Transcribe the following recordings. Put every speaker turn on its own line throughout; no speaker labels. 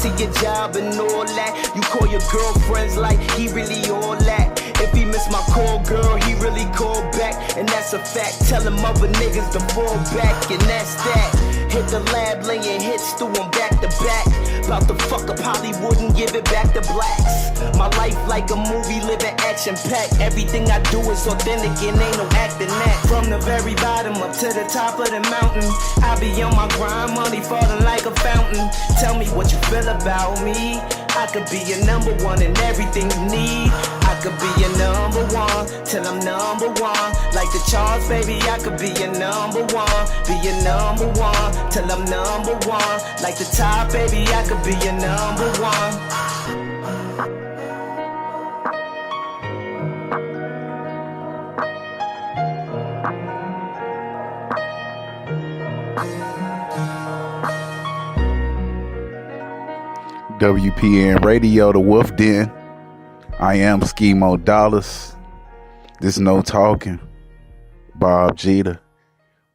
to your job and all that. You call your girlfriends like he really all that. If he miss my call, girl, he really call back. And that's a fact. Tell him other niggas to fall back, and that's that. Hit the lab, laying hits through them back to back. About to fuck up Hollywood and give it back to blacks. My life like a movie, living action-packed. Everything I do is authentic and ain't no acting that. From the very bottom up to the top of the mountain, I be on my grind, money falling like a fountain. Tell me what you feel about me. I could be your number one in everything you need. I could be your number one till I'm number one. Like the charts, baby, I could be your number one. Be your number one till I'm number one. Like the top, baby, I could be your number one.
WPN Radio, the Wolf Den. I am Schemo Dollars. This No Talking. Bob Jeter.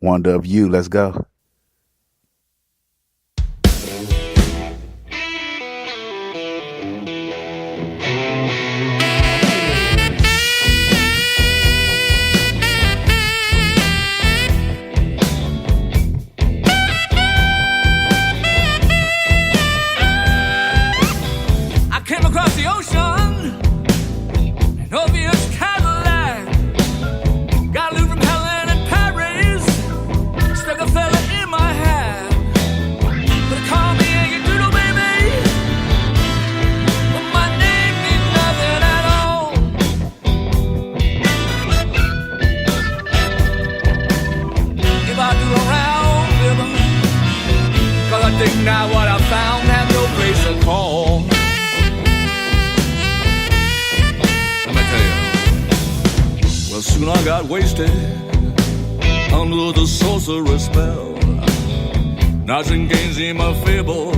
Wonder of You. Let's go.
Now what I found had no place to call. Let me tell you. Well, soon I got wasted under the sorcerer's spell. Nothing gains in my fable,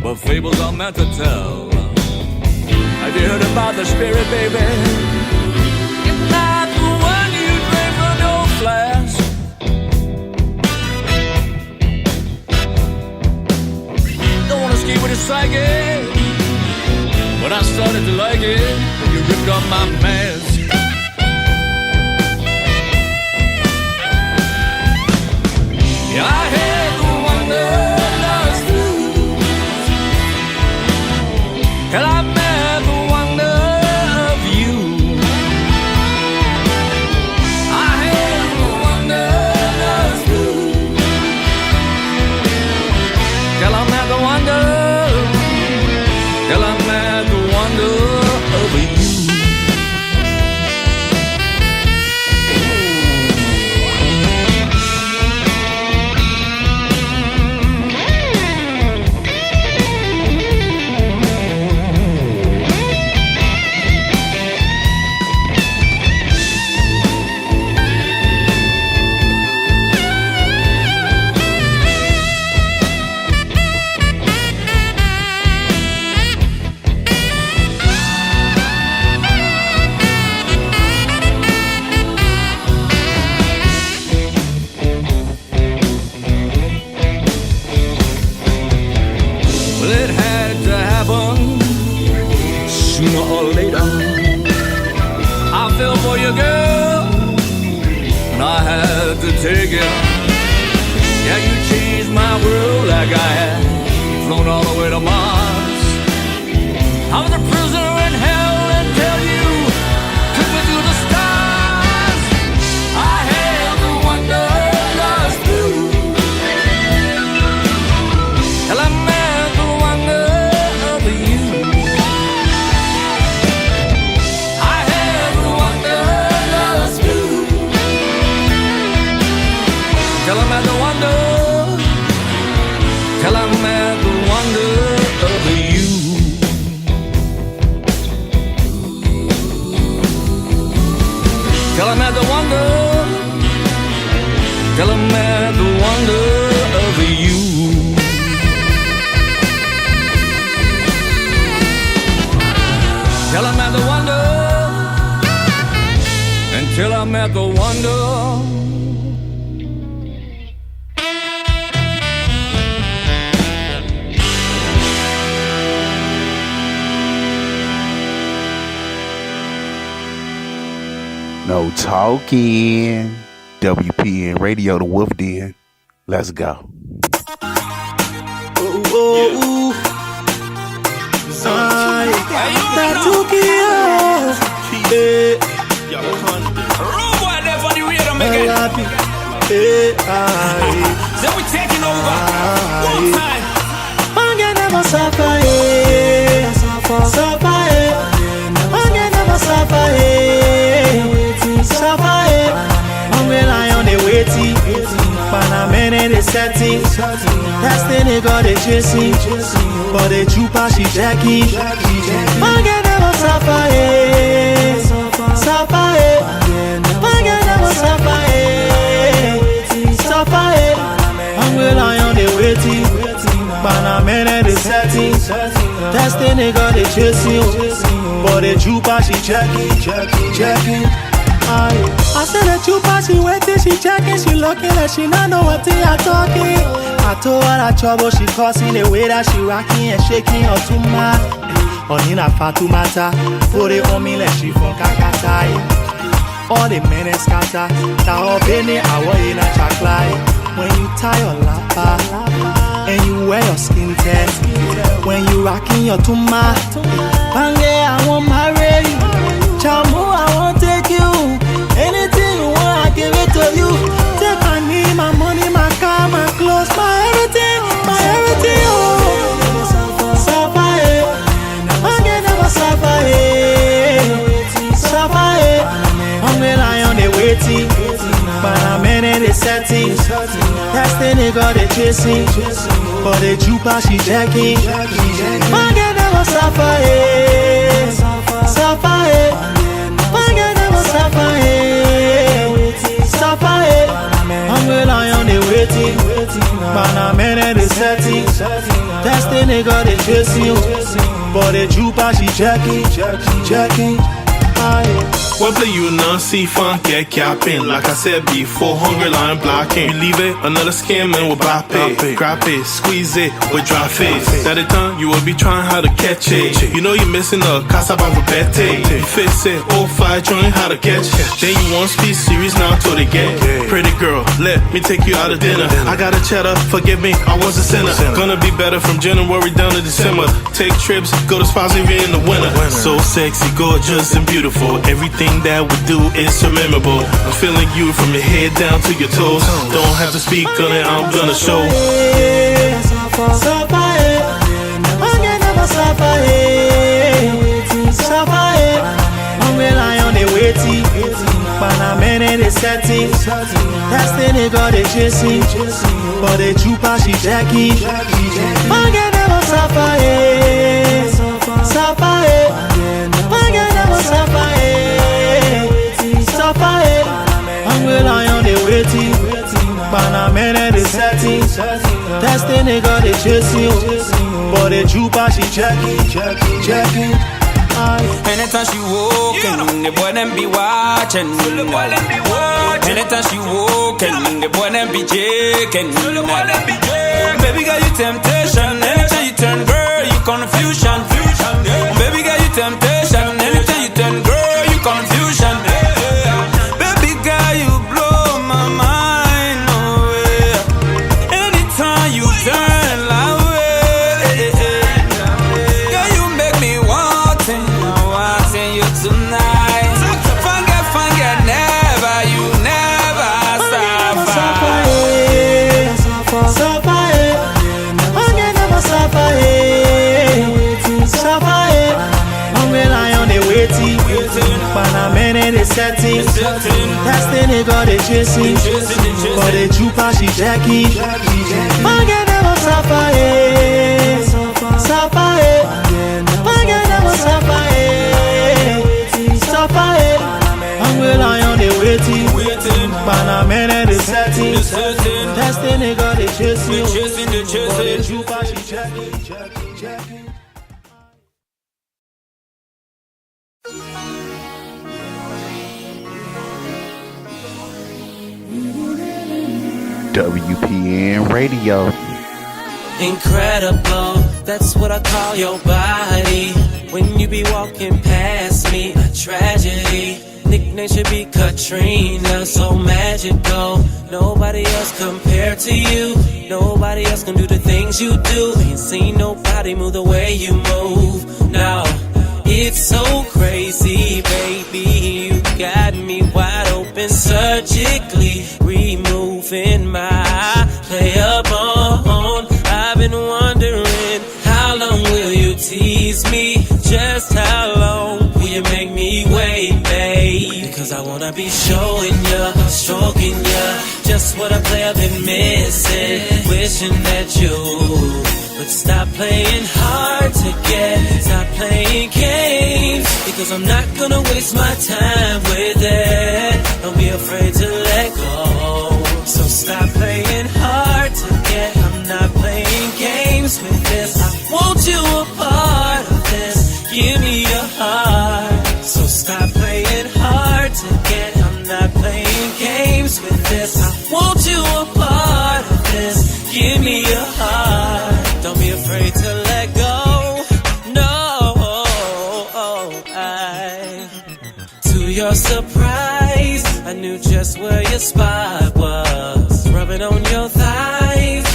but fables are meant to tell. Have you heard about the spirit, baby? It's not the one you drink from your flask. Ski with his psyche, but I started to like it when you ripped off my mask. Yeah, I had the wanderlust blues, and I met the wonder of you. I had the wanderlust blues, till I met the wonder. Till I met the wonder of you. Sooner or later, I fell for you, girl, and I had to take it. Yeah, you changed my world like I had flown all the way to Mars. I was a prisoner in hell until you took me to the stars. I had the wanderlust blues, till I met the wonder of you. Tell him at the wonder, tell him at the wonder of you. Tell him at the wonder, tell him at the wonder of you. Tell him at the wonder, until I'm at the wonder.
No talking. WPN Radio, the Wolf Den. Let's go.
So we taking over one time.
Mange never suffer, suffer, mange never suffer, suffer, hungry lion they waiting, Panamera they setting, testing they got they chasing, but they chupa she jacking. Mange never suffer, suffer, mange never suffer, suffer, hungry lion they waiting. Panamera they setting, testing they got they chasing, but the chupa she checking. I said the chupa she waiting, she checking, she looking like she not know what they are talking. I told her that trouble she causing, the way that she rocking and shaking her too mad. Onina Fatumata, put it on me like she from Kakata. All the men is scatter, that all penny hour in a chaklai. When you tie your lapa and you wear your skin test, when you rocking your tuma, Pange, I won't marry you. Chamu, I won't take you. Anything you want, I give it to you. Take my name, my money, my car, my clothes, my everything, oh. Suffer, Pange never suffer, suffer, hungry lion they waiting, Panamera they setting, testing they got they chasing, but the chupa she jacking. Pange never suffer, suffer, Pange never suffer, suffer, hungry lion they waiting, Panamera they setting, testing they got they chasing, but the chupa she jacking.
One play you non-see funk, get capping. Like I said before, hungry line blocking. You leave it, another scam and we'll bop it. Grab it, squeeze it, with dry face. That it done, you will be trying how to catch it. You know you're missing a casa babette. You fix it, 05, join how to catch. Then you want speed series now till they get. Pretty girl, let me take you out of dinner. I got a cheddar, forgive me, I was a sinner. Gonna be better from January down to December. Take trips, go to spots even in the winter. So sexy, gorgeous and beautiful. Everything that we do is so memorable. I'm feeling you from your head down to your toes. Don't have to speak on it, I'm gonna show.
Suffer, Pange never suffer, suffer, hungry lion they waiting, Panamera they setting, testing they got they chasing, but the chupa she jacking. Pange never suffer, suffer, Pange never suffer, suffer, hungry lion they waiting, Panamera they setting, testing they got they chasing, but the chupa she checking.
Anytime she walking, the boy them be watching. Anytime she walking, the boy them be jaking. Baby girl, you temptation. Anytime you turn, girl, you confusion. Baby girl, you temptation. Anytime you turn, girl, you confusion. Baby girl, you blow my mind away. Anytime you turn like way, girl, you make me wanting you tonight. Forget, never, you never suffer.
Suffer, Pange never suffer, suffer, hungry lion they waiting, Panamera they setting, testing they got they chasing, but the chupa she jacking. Pange never suffer, suffer, Pange never suffer, suffer, hungry lion they waiting, Panamera they setting, testing they got they chasing, but the chupa she jacking.
WPN Radio.
Incredible, that's what I call your body. When you be walking past me, a tragedy. nickname should be Katrina, so magical. Nobody else compared to you. Nobody else can do the things you do. Ain't seen nobody move the way you move. Now, it's so crazy, baby. You got me wide open, surgically removing my player bone. I've been wondering, how long will you tease me? Just how long will you make me wait, babe? Because I wanna be showing ya, stroking ya, just what a player been missing. Wishing that you would stop playing hard to get, stop playing games. Because I'm not gonna waste my time with it. Don't be afraid to let go. So stop playing hard to get. I'm not playing games with this. I want you a part of this. Give me your heart. So stop playing hard to get. I'm not playing games with this. I want you a part of this. Give me your heart. Don't be afraid to let go. No, to your surprise, I knew just where your spot was. Rubbing on your thighs,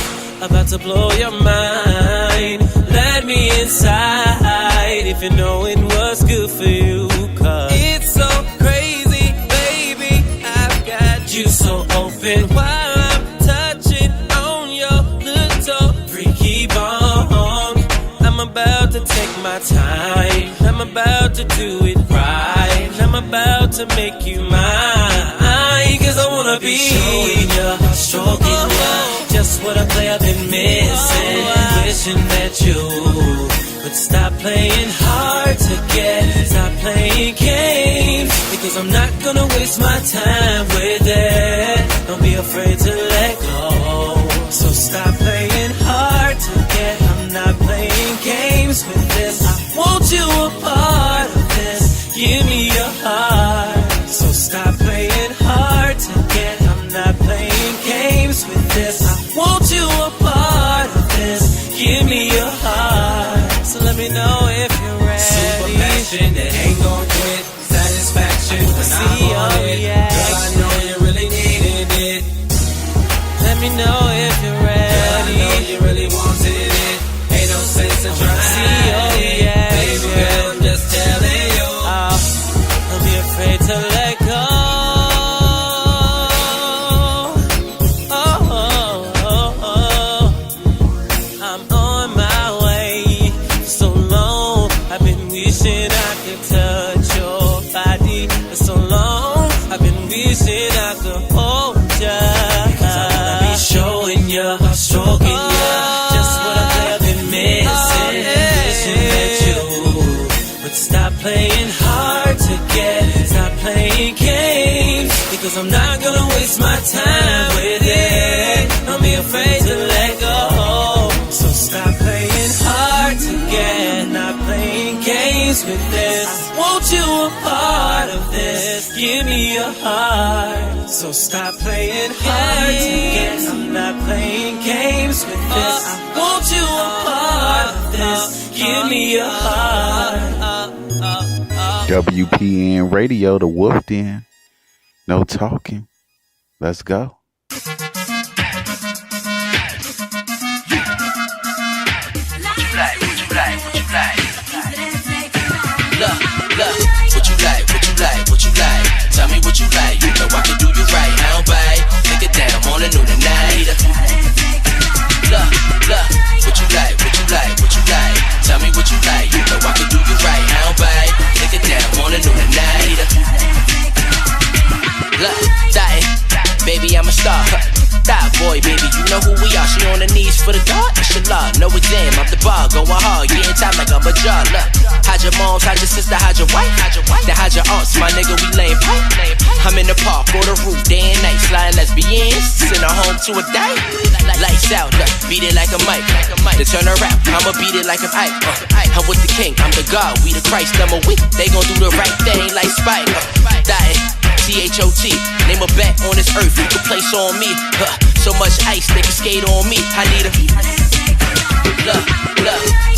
about to blow your mind. Let me inside if you know it was good for you. Cause it's so crazy, baby. I've got you so open while I'm touching on your little freaky bone. I'm about to take my time. I'm about to do it right. I'm about to make you mine. Cause I wanna be showing ya, stroking ya, just what a player been missing. Wishing that you would stop playing hard to get, stop playing games. Because I'm not gonna waste my time with it. Don't be afraid to let go. So stop playing hard to get. I'm not playing games with this. I want you a part of this. Give me your heart. So stop playing hard to get. I'm not playing games with this. I want you a part of this. Give me your heart. So let me know if you're ready.
Super passion that ain't gon' quit. Satisfaction when I'm on it. Girl, I know you really needed it.
Let me know if you're ready.
Girl, I know you really wanted it. Ain't no sense in trying it. Baby girl, I'm just telling you.
Don't be afraid to let go. I'm on my way. So long, I've been wishing I could touch your body. For so long, I've been wishing I could hold ya. Because I wanna be showing ya, stroking ya, just what I've been missing. Wishing that you would stop playing hard to get, stop playing games. Because I'm not gonna waste my time with it. Don't be afraid to let go. So stop playing hard to get, not playing games with this. I want you a part of this. Give me your heart. So stop playing hard to get. I'm not playing games with this. I want you a part of this. Give me your heart.
WPN Radio, the Wolf Den. No talking. Let's go.
What you like? Tell me what you like. You know I can do you right. I don't bite. Take it down, I'm on a new tonight. Look, what you like? Tell me what you like. You know I can do you right. I don't bite. Take it down, I'm on a new tonight. Look, baby, I'm a star. That boy, baby, you know who we are. She on her knees for the God, inshallah. No exam, I'm the bar, going hard, getting time like I'm a jar. Look, hide your moms, hide your sister, hide your wife, then hide your aunts, my nigga, we laying pipe. I'm in the park, on the roof, day and night, sliding lesbians, send her home to a day. Lights out, look, beat it like a mic. To turn her rap, I'ma beat it like an Ike. I'm with the king, I'm the God, we the Christ, I'm a weak. They gon' do the right thing like Spike. T-H-O-T, name a bet on this earth you can place on me. So much ice, they can skate on me. I need a look.